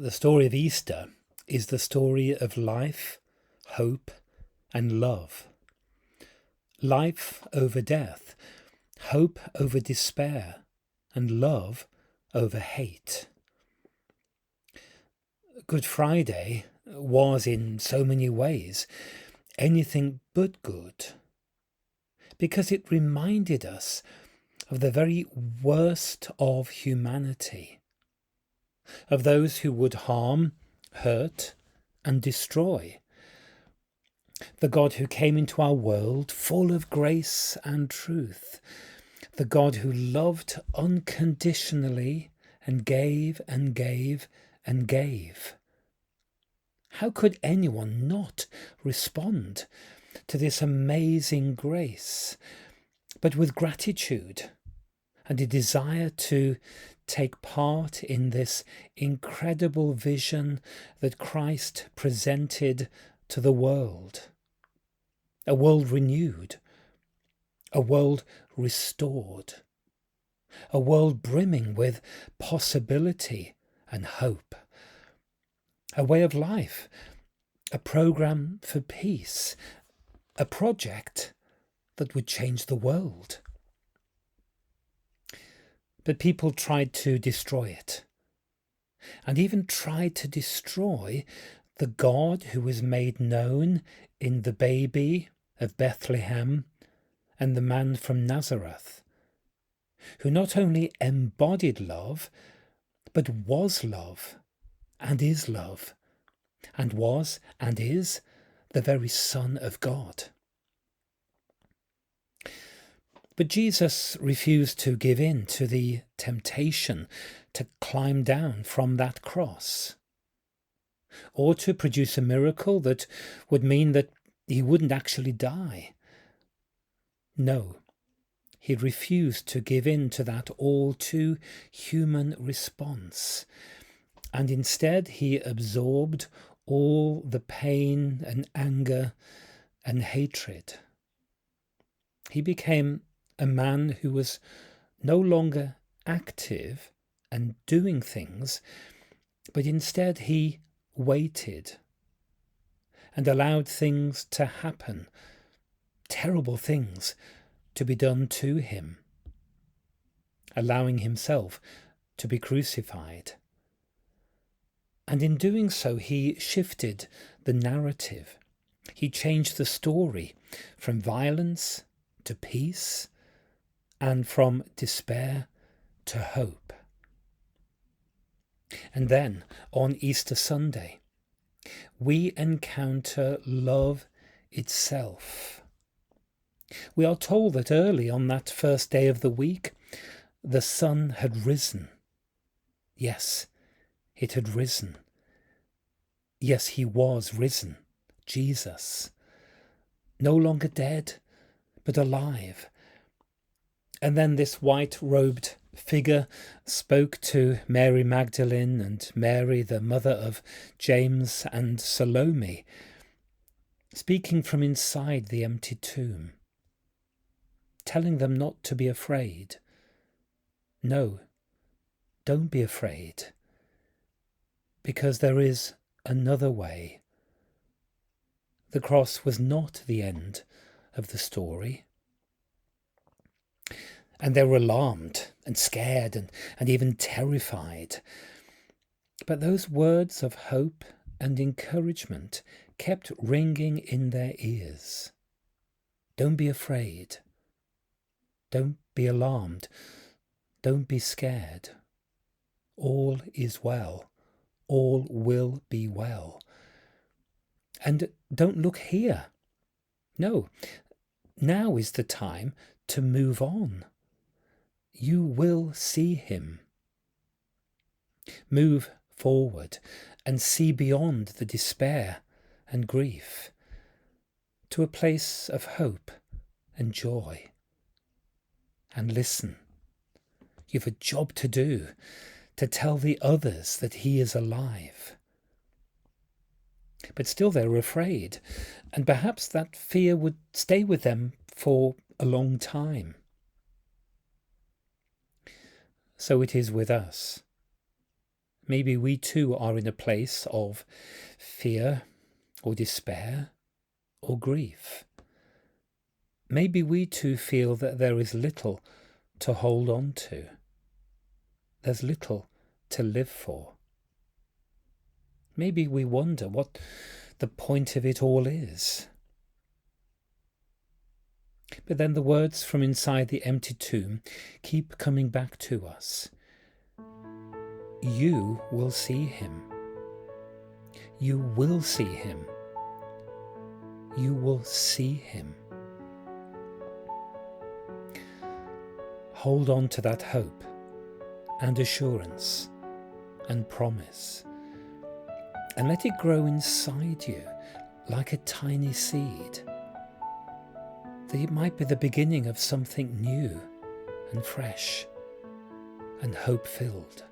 The story of Easter is the story of life, hope, and love. Life over death, hope over despair, and love over hate. Good Friday was in so many ways anything but good, because it reminded us of the very worst of humanity, of those who would harm, hurt, and destroy. The God who came into our world full of grace and truth. The God who loved unconditionally and gave and gave and gave. How could anyone not respond to this amazing grace, but with gratitude and a desire to take part in this incredible vision that Christ presented to the world? A world renewed, a world restored, a world brimming with possibility and hope, a way of life, a program for peace, a project that would change the world. But people tried to destroy it, and even tried to destroy the God who was made known in the baby of Bethlehem and the man from Nazareth, who not only embodied love, but was love, and is love, and was and is the very Son of God. But Jesus refused to give in to the temptation to climb down from that cross, or to produce a miracle that would mean that he wouldn't actually die. No, he refused to give in to that all too human response, and instead he absorbed all the pain and anger and hatred. He became a man who was no longer active and doing things, but instead he waited and allowed things to happen, terrible things to be done to him, allowing himself to be crucified. And in doing so, he shifted the narrative. He changed the story from violence to peace, and from despair to hope. And then, on Easter Sunday, we encounter love itself. We are told that early on that first day of the week, the sun had risen. Yes, it had risen. Yes, he was risen, Jesus. No longer dead, but alive. And then this white-robed figure spoke to Mary Magdalene and Mary, the mother of James and Salome, speaking from inside the empty tomb, telling them not to be afraid. No, don't be afraid, because there is another way. The cross was not the end of the story. And they were alarmed and scared and even terrified. But those words of hope and encouragement kept ringing in their ears. Don't be afraid. Don't be alarmed. Don't be scared. All is well. All will be well. And don't look here. No, now is the time to move on. You will see him. Move forward and see beyond the despair and grief to a place of hope and joy. And listen, you've a job to do, to tell the others that he is alive. But still they're afraid, and perhaps that fear would stay with them for a long time. So it is with us. Maybe we too are in a place of fear or despair or grief. Maybe we too feel that there is little to hold on to. There's little to live for. Maybe we wonder what the point of it all is. But then the words from inside the empty tomb keep coming back to us. You will see him. You will see him. You will see him. Hold on to that hope and assurance and promise, and let it grow inside you like a tiny seed, that it might be the beginning of something new and fresh and hope-filled.